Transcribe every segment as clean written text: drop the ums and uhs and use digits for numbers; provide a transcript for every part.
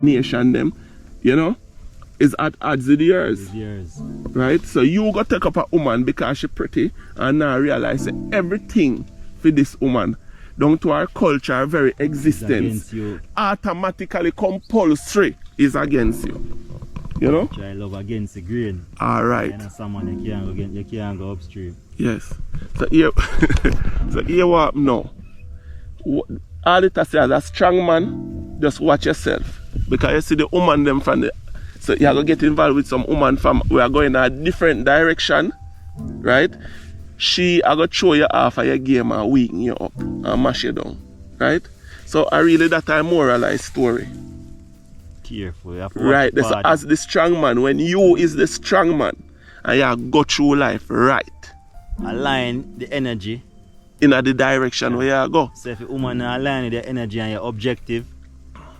nation them, you know, is at odds with yours. Years. Right? So you go take up a woman because she pretty and now realize that everything for this woman down to her culture, her very existence, automatically compulsory is against you. You know? Try love against the grain. Alright. And someone you can't go upstream. Yes. So here so here what now. All it has as a strong man, just watch yourself. Because you see the woman them from the so you are going to get involved with some woman from we are going in a different direction, right? She are going to throw you off of your game and weaken you up and mash you down, right? So I really that a moralized story. Careful, you have to right, so as the strong man, when you is the strong man and you go through life right. Align the energy in the direction where you go. So if a woman align with the energy and your objective,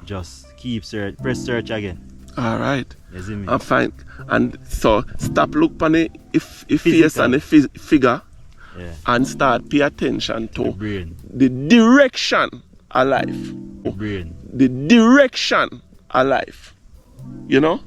just keep search, press search again. Alright. You see me? I'm fine. And so stop look on the face and the figure and start pay attention to the direction of life. The direction of life. You know?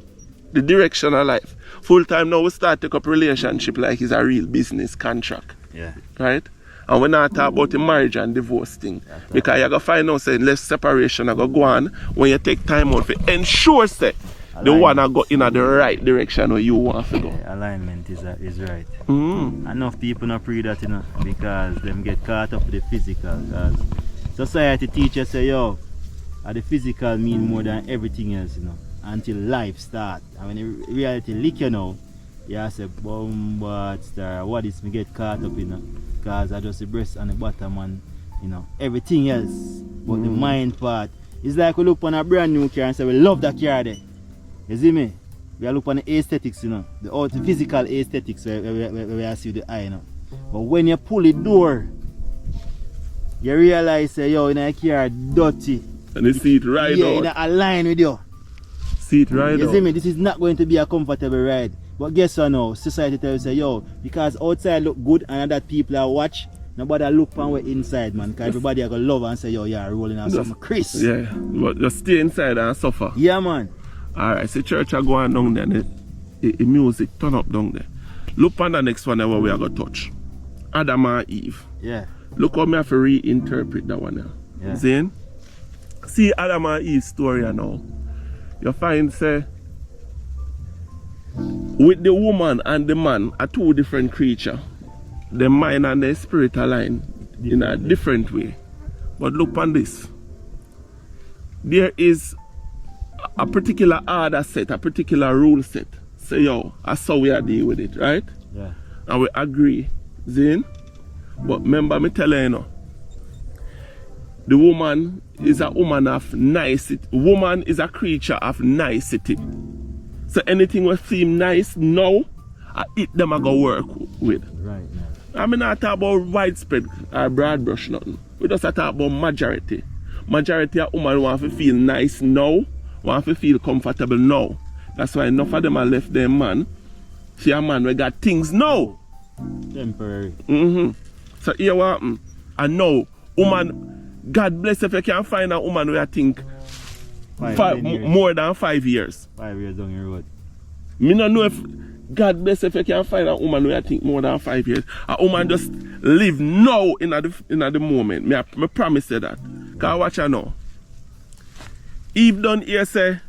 The direction of life. Full time now we start take up relationship like it's a real business contract. Yeah. Right? And we're not talking about the marriage and divorce thing. Because you're going to find out saying less separation are going to go on when you take time out to ensure say the one that go in the right direction where you want to go. Yeah, alignment is right. Mm-hmm. Enough people not pray that, you know, because them get caught up with the physical. Because society teaches say, yo, the physical mean more than everything else, you know, until life starts. And when the reality lick you know, you say, but star, what is me get caught up, you know, because I just the breast and the bottom and, you know, everything else. But the mind part, it's like we look on a brand new car and say, we love that car there. You see me? We look on the aesthetics, you know, the physical aesthetics where we see the eye, you know. But when you pull the door, you realize, yo, in a car dirty. And you see it right out. Yeah, in a line with you. See it right out. You see me? This is not going to be a comfortable ride. But guess what now? Society tells you, yo, because outside look good and other people are watch, nobody look on way inside, man. Because everybody are going to love and say, yo, yeah, rolling on some Chris. Yeah, but just stay inside and suffer. Yeah, man. Alright, so church are going down there and the music turn up down there. Look on the next one where we are going to touch. Adam and Eve. Yeah. Look how me have to reinterpret that one now. Yeah. Zane? See Adam and Eve's story now. You find say with the woman and the man are two different creatures. The mind and the spirit align in a different way. But look on this. There is a particular order set, a particular rule set. So yo, that's how we are deal with it, right? Yeah. And we agree. Zane? But remember me tell you, know, the woman is a woman of nicety. Woman is a creature of nicety. So anything will seem nice now, it them I go work with. Right now. I mean not talk about widespread or broad brush nothing. We just talk about majority. Majority of women want to feel nice now, want to feel comfortable now. That's why enough of them are left their man. See a man we got things now. Temporary. So here what happen? And now, woman, God bless if you can find a woman who I think more than 5 years. 5 years down the road. Me don't know if God bless if you can find a woman who I think more than 5 years. A woman just live now in the moment. Me promise you that. Cause watch her now. Eve done here say,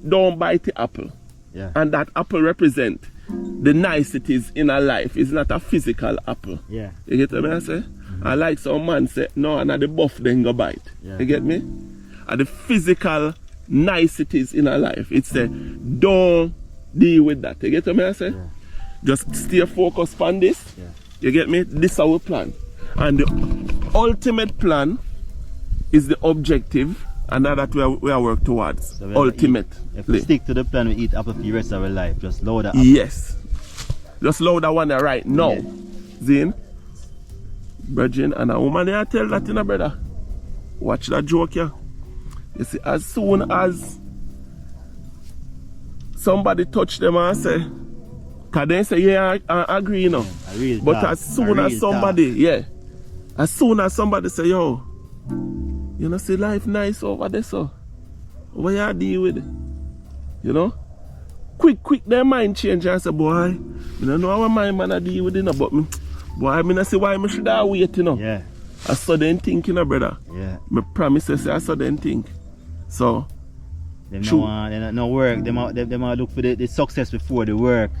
don't bite the apple. Yeah. And that apple represent the niceties in her life. It's not a physical apple. Yeah. You get what I say? I like some man say, no, and the buff then go bite. Yeah. You get me? And the physical niceties in her life. It's say, don't deal with that. You get what I say? Yeah. Just stay focused on this. Yeah. You get me? This is our plan. And the ultimate plan is the objective, and that we are work towards. So ultimate. If we stick to the plan, we eat apple for the rest of our life. Just load that apple. Yes. Just load that one there right now. Yeah. Zane? Virgin and a woman there tell that, you know, brother. Watch that joke, yeah. You see, as soon as somebody touch them and say, cause they say, yeah, I agree, you know. Yeah, but as soon as somebody, as soon as somebody say, yo, you know, see life nice over there, so. what you deal with? You know? Quick their mind change and say, boy, I don't know how my man I deal with it, but me, boy, I mean I say why I should have wait, you know. Yeah. I sudden think, you know, brother. Yeah. Me promise I say I sudden think. So Them no work. Them a look for the success before the work.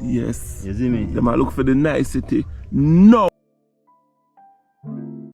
yes. You see me? Them a look for the nicety. No.